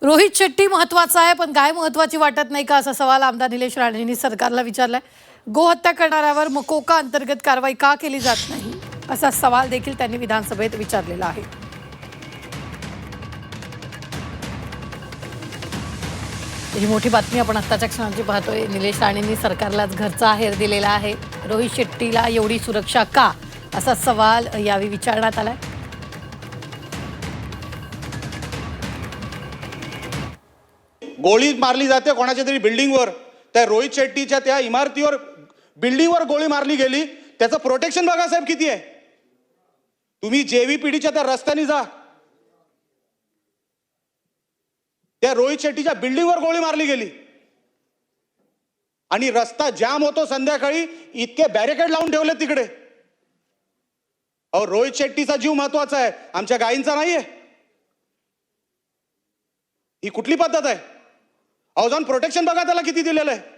रोहित शेट्टी महत्वाचा आहे पण गाय महत्वाची वाटत नाही का, असा सवाल आमदार निलेश राणेंनी सरकारला विचारलाय. गोहत्या करणाऱ्यावर मकोका अंतर्गत कारवाई का केली जात नाही, असा सवाल देखील त्यांनी विधानसभेत विचारलेला आहे. ही मोठी बातमी आपण आत्ताच्या क्षणाची पाहतोय. निलेश राणेंनी सरकारलाच घरचा आहेर दिलेला आहे. रोहित शेट्टीला एवढी सुरक्षा का, असा सवाल यावेळी विचारण्यात आलाय. गोळी मारली जाते कोणाच्या तरी बिल्डिंगवर, त्या रोहित शेट्टीच्या त्या इमारतीवर बिल्डिंगवर गोळी मारली गेली. त्याचं प्रोटेक्शन बघा साहेब किती आहे. तुम्ही जेव्हीपीडीच्या त्या रस्त्याने जा, त्या रोहित शेट्टीच्या बिल्डिंगवर गोळी मारली गेली आणि रस्ता जाम होतो संध्याकाळी, इतके बॅरिकेड लावून ठेवले तिकडे. अहो, रोहित शेट्टीचा जीव महत्वाचा आहे, आमच्या गायींचा नाहीये. ही कुठली पद्धत आहे? अहो, जाऊन प्रोटेक्शन बघा त्याला किती दिलेलं आहे.